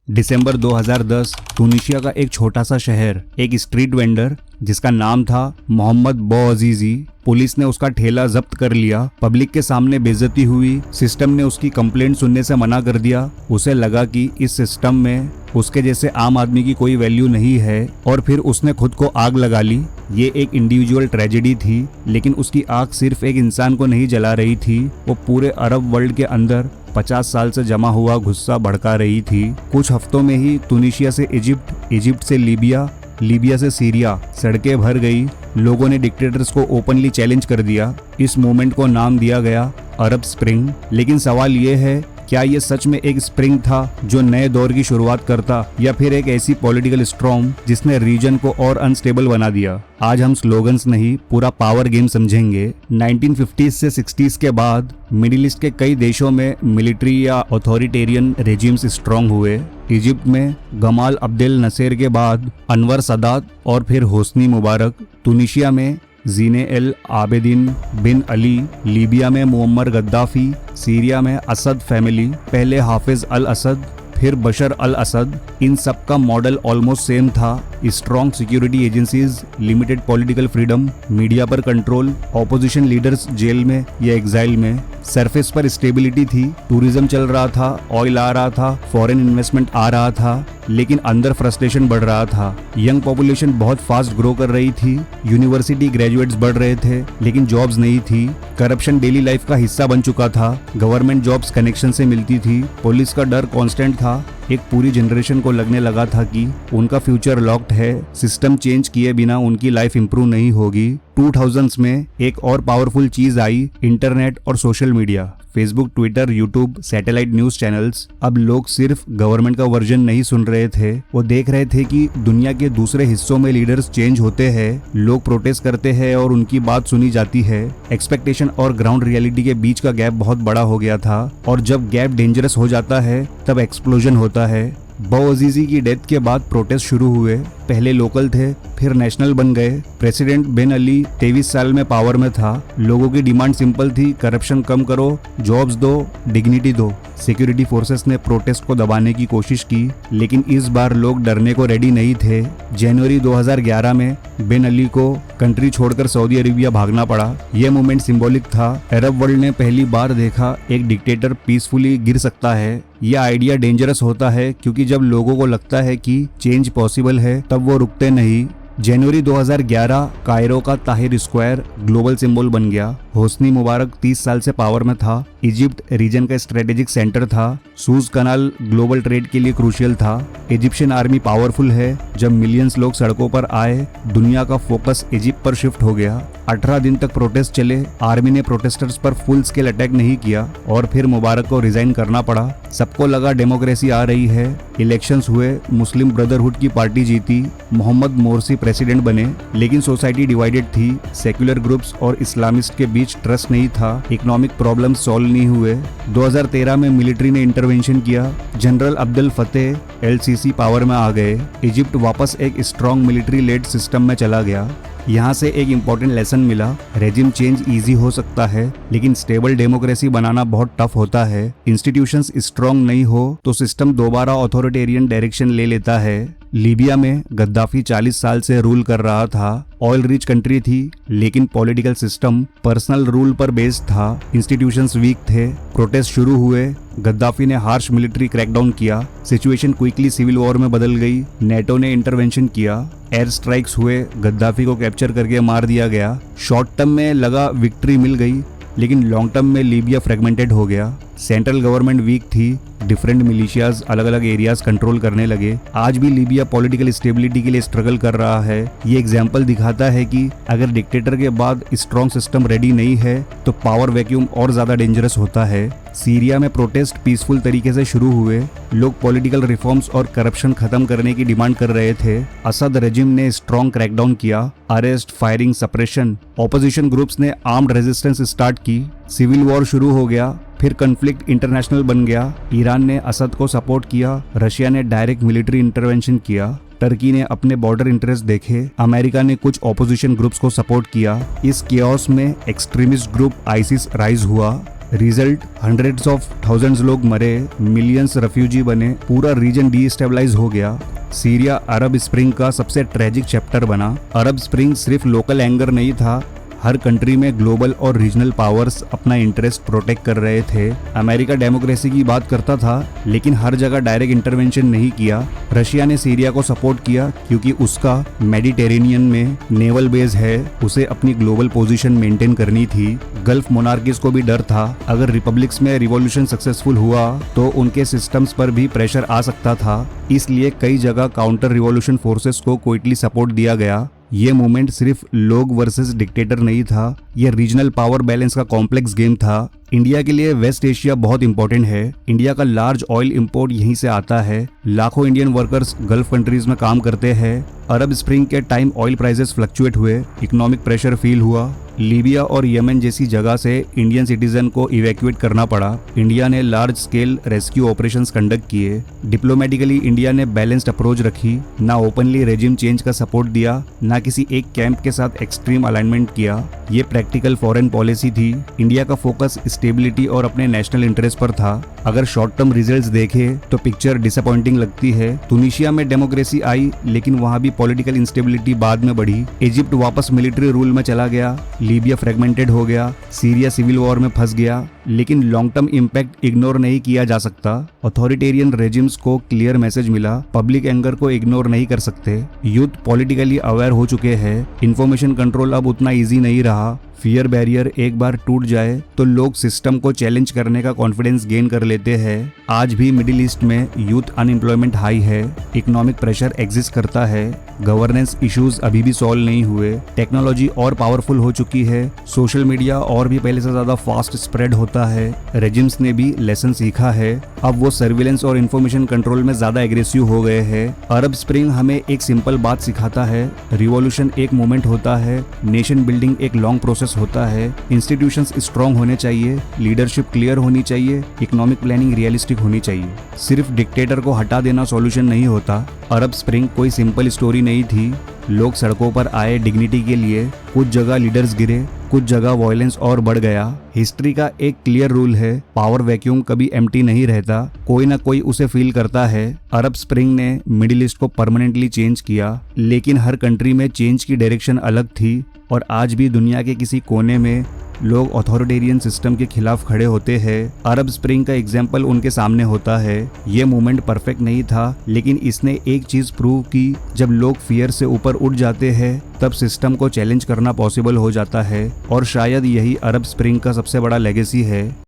दिसंबर 2010 तुनिशिया का एक छोटा सा शहर, एक स्ट्रीट वेंडर जिसका नाम था मोहम्मद बौअजीजी, पुलिस ने उसका ठेला जब्त कर लिया। पब्लिक के सामने बेइज्जती हुई। सिस्टम ने उसकी कंप्लेंट सुनने से मना कर दिया। उसे लगा कि इस सिस्टम में उसके जैसे आम आदमी की कोई वैल्यू नहीं है और फिर उसने खुद को आग लगा ली। ये एक इंडिविजुअल ट्रेजेडी थी, लेकिन उसकी आग सिर्फ एक इंसान को नहीं जला रही थी, वो पूरे अरब वर्ल्ड के अंदर 50 साल से जमा हुआ गुस्सा भड़का रही थी। कुछ हफ्तों में ही तुनिशिया से इजिप्ट, इजिप्ट से लीबिया, लीबिया से सीरिया सड़कें भर गई। लोगों ने डिक्टेटर्स को ओपनली चैलेंज कर दिया। इस मूवमेंट को नाम दिया गया अरब स्प्रिंग। लेकिन सवाल ये है, क्या ये सच में एक स्प्रिंग था जो नए दौर की शुरुआत करता, या फिर एक ऐसी पॉलिटिकल स्टॉर्म जिसने रीजन को और अनस्टेबल बना दिया? आज हम स्लोगन्स नहीं, पूरा पावर गेम समझेंगे। 1950s से 60s के बाद मिडिल ईस्ट के कई देशों में मिलिट्री या अथॉरिटेरियन रेजिम्स स्ट्रांग हुए। इजिप्ट में गमाल अब्देल नसेर के बाद अनवर सदात और फिर होस्नी मुबारक। तुनिशिया में जीने एल आबेदिन बिन अली, लीबिया में मुअम्मर गद्दाफी, सीरिया में असद फैमिली, पहले हाफिज अल असद, फिर बशर अल असद। इन सब का मॉडल ऑलमोस्ट सेम था। Strong security agencies, limited political freedom, media पर कंट्रोल, ऑपोजिशन लीडर्स जेल में या एग्जाइल में। सरफेस पर स्टेबिलिटी थी, टूरिज्म चल रहा था, ऑयल आ रहा था, फॉरेन इन्वेस्टमेंट आ रहा था, लेकिन अंदर फ्रस्ट्रेशन बढ़ रहा था। यंग पॉपुलेशन बहुत फास्ट ग्रो कर रही थी, यूनिवर्सिटी ग्रेजुएट्स बढ़ रहे थे, लेकिन जॉब्स नहीं थी। करप्शन डेली लाइफ का हिस्सा बन चुका था, गवर्नमेंट जॉब्स कनेक्शन से मिलती थी, पुलिस का डर कांस्टेंट था। एक पूरी जनरेशन को लगने लगा था कि उनका फ्यूचर लॉक्ड है, सिस्टम चेंज किए बिना उनकी लाइफ इंप्रूव नहीं होगी। 2000s में एक और पावरफुल चीज आई, इंटरनेट और social media. Facebook, Twitter, YouTube, satellite news channels. अब लोग सिर्फ गवर्नमेंट का वर्जन नहीं सुन रहे थे, वो देख रहे थे कि दुनिया के दूसरे हिस्सों में लीडर्स चेंज होते हैं, लोग प्रोटेस्ट करते हैं और उनकी बात सुनी जाती है। एक्सपेक्टेशन और ग्राउंड रियलिटी के बीच का गैप बहुत बड़ा हो गया था, और जब गैप डेंजरस हो जाता है तब एक्सप्लोजन होता है। बौअजीजी की डेथ के बाद प्रोटेस्ट शुरू हुए। पहले लोकल थे, फिर नेशनल बन गए। प्रेसिडेंट बेन अली 23 साल में पावर में था। लोगों की डिमांड सिंपल थी, करप्शन कम करो, जॉब्स दो, डिग्निटी दो। सिक्योरिटी फोर्सेस ने प्रोटेस्ट को दबाने की कोशिश की, लेकिन इस बार लोग डरने को रेडी नहीं थे। जनवरी 2011 में बेन अली को कंट्री छोड़कर सऊदी अरेबिया भागना पड़ा। यह मूवमेंट सिंबॉलिक था। अरब वर्ल्ड ने पहली बार देखा एक डिक्टेटर पीसफुली गिर सकता है। यह आइडिया डेंजरस होता है, क्योंकि जब लोगों को लगता है कि चेंज पॉसिबल है तब वो रुकते नहीं। जनवरी 2011 कायरो का ताहिर स्क्वायर ग्लोबल सिंबल बन गया। होस्नी मुबारक 30 साल से पावर में था। इजिप्ट रीजन का स्ट्रेटेजिक सेंटर था। सूज कनाल ग्लोबल ट्रेड के लिए क्रूशियल था। इजिप्शियन आर्मी पावरफुल है। जब मिलियंस लोग सड़कों पर आए, दुनिया का फोकस इजिप्ट पर शिफ्ट हो गया। 18 दिन तक प्रोटेस्ट चले। आर्मी ने प्रोटेस्टर्स पर फुल स्केल अटैक नहीं किया और फिर मुबारक को रिजाइन करना पड़ा। सबको लगा डेमोक्रेसी आ रही है। इलेक्शंस हुए, मुस्लिम ब्रदरहुड की पार्टी जीती, मोहम्मद मोरसी प्रेसिडेंट बने, लेकिन सोसाइटी डिवाइडेड थी। सेक्युलर ग्रुप्स और इस्लामिस्ट के बीच ट्रस्ट नहीं था। इकोनॉमिक प्रॉब्लम सॉल्व नहीं हुए। 2013 में मिलिट्री ने इंटरवेंशन किया। जनरल अब्दुल फतेह एलसीसी पावर में आ गए। इजिप्ट वापस एक स्ट्रॉन्ग मिलिट्री लेड सिस्टम में चला गया। यहाँ से एक इम्पोर्टेंट लेसन मिला, रेजिम चेंज इजी हो सकता है, लेकिन स्टेबल डेमोक्रेसी बनाना बहुत टफ होता है। इंस्टीट्यूशंस स्ट्रॉन्ग नहीं हो तो सिस्टम दोबारा ऑथोरिटेरियन डायरेक्शन ले लेता है। लीबिया में गद्दाफी 40 साल से रूल कर रहा था। ऑयल रिच कंट्री थी, लेकिन पॉलिटिकल सिस्टम पर्सनल रूल पर बेस्ड था। इंस्टीट्यूशंस वीक थे। प्रोटेस्ट शुरू हुए। गद्दाफी ने हार्श मिलिट्री क्रैकडाउन किया। सिचुएशन क्विकली सिविल वॉर में बदल गई। नेटो ने इंटरवेंशन किया। एयर स्ट्राइक्स हुए। गद्दाफी को कैप्चर करके मार दिया गया। शॉर्ट टर्म में लगा विक्ट्री मिल गई, लेकिन लॉन्ग टर्म में लीबिया फ्रेगमेंटेड हो गया। सेंट्रल गवर्नमेंट वीक थी। डिफरेंट मिलिशियाज अलग अलग एरियाज कंट्रोल करने लगे। आज भी लीबिया पॉलिटिकल स्टेबिलिटी के लिए स्ट्रगल कर रहा है। ये एग्जाम्पल दिखाता है कि अगर डिक्टेटर के बाद स्ट्रॉन्ग सिस्टम रेडी नहीं है तो पावर वैक्यूम और ज्यादा डेंजरस होता है। सीरिया में प्रोटेस्ट पीसफुल तरीके से शुरू हुए। लोग पॉलिटिकल रिफॉर्म्स और करप्शन खत्म करने की डिमांड कर रहे थे। असद रेजिम ने स्ट्रॉन्ग क्रैकडाउन किया। Arrest, firing, suppression. Opposition groups ने आर्म्ड रेजिस्टेंस स्टार्ट की। सिविल वॉर शुरू हो गया। फिर कन्फ्लिक्ट इंटरनेशनल बन गया। ईरान ने असद को सपोर्ट किया। रशिया ने डायरेक्ट मिलिट्री इंटरवेंशन किया। टर्की ने अपने बॉर्डर इंटरेस्ट देखे। अमेरिका ने कुछ ऑपोजिशन ग्रुप्स को सपोर्ट किया। इस केओस में एक्सट्रीमिस्ट ग्रुप आईसिस राइज हुआ। रिजल्ट, हंड्रेड्स ऑफ थाउजेंड्स लोग मरे, मिलियंस रेफ्यूजी बने, पूरा रीजन डीस्टेबलाइज हो गया। सीरिया अरब स्प्रिंग का सबसे ट्रेजिक चैप्टर बना। अरब स्प्रिंग सिर्फ लोकल एंगर नहीं था, हर कंट्री में ग्लोबल और रीजनल पावर्स अपना इंटरेस्ट प्रोटेक्ट कर रहे थे। अमेरिका डेमोक्रेसी की बात करता था, लेकिन हर जगह डायरेक्ट इंटरवेंशन नहीं किया। रशिया ने सीरिया को सपोर्ट किया क्योंकि उसका मेडिटेरेनियन में नेवल बेस है, उसे अपनी ग्लोबल पोजीशन मेंटेन करनी थी। गल्फ मोनार्कीज को भी डर था, अगर रिपब्लिक्स में रिवॉल्यूशन सक्सेसफुल हुआ तो उनके सिस्टम्स पर भी प्रेशर आ सकता था, इसलिए कई जगह काउंटर रिवॉल्यूशन फोर्सेस को क्विकली सपोर्ट दिया गया। ये मूवमेंट सिर्फ लोग वर्सेस डिक्टेटर नहीं था, ये रीजनल पावर बैलेंस का कॉम्प्लेक्स गेम था। इंडिया के लिए वेस्ट एशिया बहुत इंपॉर्टेंट है। इंडिया का लार्ज ऑयल इंपोर्ट यहीं से आता है। लाखों इंडियन वर्कर्स गल्फ कंट्रीज में काम करते हैं। अरब स्प्रिंग के टाइम ऑयल प्राइसेस फ्लक्चुएट हुए, इकोनॉमिक प्रेशर फील हुआ। लीबिया और यमन जैसी जगह से इंडियन सिटीजन को इवैक्यूएट करना पड़ा। इंडिया ने large scale rescue operations conduct किए। डिप्लोमेटिकली इंडिया ने बैलेंस्ड अप्रोच रखी, ना ओपनली रेजिम चेंज का सपोर्ट दिया, ना किसी एक कैंप के साथ एक्सट्रीम अलाइनमेंट किया। ये प्रैक्टिकल फॉरेन पॉलिसी थी। इंडिया का फोकस स्टेबिलिटी और अपने नेशनल इंटरेस्ट पर था। अगर शॉर्ट टर्म रिजल्ट्स देखे तो पिक्चर डिसअपॉइंटिंग लगती है। तुनिशिया में डेमोक्रेसी आई, लेकिन वहां भी पॉलिटिकल इंस्टेबिलिटी बाद में बढ़ी। इजिप्ट वापस मिलिट्री रूल में चला गया, लीबिया फ्रेगमेंटेड हो गया, सीरिया सिविल वॉर में फंस गया। लेकिन लॉन्ग टर्म इम्पैक्ट इग्नोर नहीं किया जा सकता। अथॉरिटेरियन रेजिम्स को क्लियर मैसेज मिला, पब्लिक एंगर को इग्नोर नहीं कर सकते। यूथ पॉलिटिकली अवेयर हो चुके हैं, इंफॉर्मेशन कंट्रोल अब उतना इजी नहीं रहा। फियर बैरियर एक बार टूट जाए तो लोग सिस्टम को चैलेंज करने का कॉन्फिडेंस गेन कर लेते हैं। आज भी मिडिल ईस्ट में यूथ अनएम्प्लॉयमेंट हाई है, इकोनॉमिक प्रेशर एग्जिस्ट करता है, गवर्नेंस इश्यूज अभी भी सॉल्व नहीं हुए, टेक्नोलॉजी और पावरफुल हो चुकी है, सोशल मीडिया और भी पहले से ज्यादा फास्ट स्प्रेड होता है। रेजिम्स ने भी लेसन सीखा है, अब वो सर्विलेंस और इन्फॉर्मेशन कंट्रोल में ज्यादा एग्रेसिव हो गए हैं। अरब स्प्रिंग हमें एक सिंपल बात सिखाता है, रिवॉल्यूशन एक मोमेंट होता है, नेशन बिल्डिंग एक लॉन्ग प्रोसेस होता है। इंस्टीट्यूशंस स्ट्रॉन्ग होने चाहिए, लीडरशिप क्लियर होनी चाहिए, इकोनॉमिक प्लानिंग रियलिस्टिक होनी चाहिए। सिर्फ डिक्टेटर को हटा देना सॉल्यूशन नहीं होता। अरब स्प्रिंग कोई सिंपल स्टोरी नहीं थी। लोग सड़कों पर आए डिग्निटी के लिए, कुछ जगह लीडर्स गिरे, कुछ जगह वायलेंस और बढ़ गया। हिस्ट्री का एक क्लियर रूल है, पावर वैक्यूम कभी एम्प्टी नहीं रहता, कोई ना कोई उसे फील करता है। अरब स्प्रिंग ने मिडिल ईस्ट को परमानेंटली चेंज किया, लेकिन हर कंट्री में चेंज की डायरेक्शन अलग थी और आज भी दुनिया के किसी कोने में लोग अथॉरिटेरियन सिस्टम के खिलाफ खड़े होते हैं। अरब स्प्रिंग का एग्जाम्पल उनके सामने होता है। ये मूवमेंट परफेक्ट नहीं था, लेकिन इसने एक चीज प्रूव की, जब लोग फियर से ऊपर उठ जाते हैं तब सिस्टम को चैलेंज करना पॉसिबल हो जाता है। और शायद यही अरब स्प्रिंग का सबसे बड़ा लेगेसी है।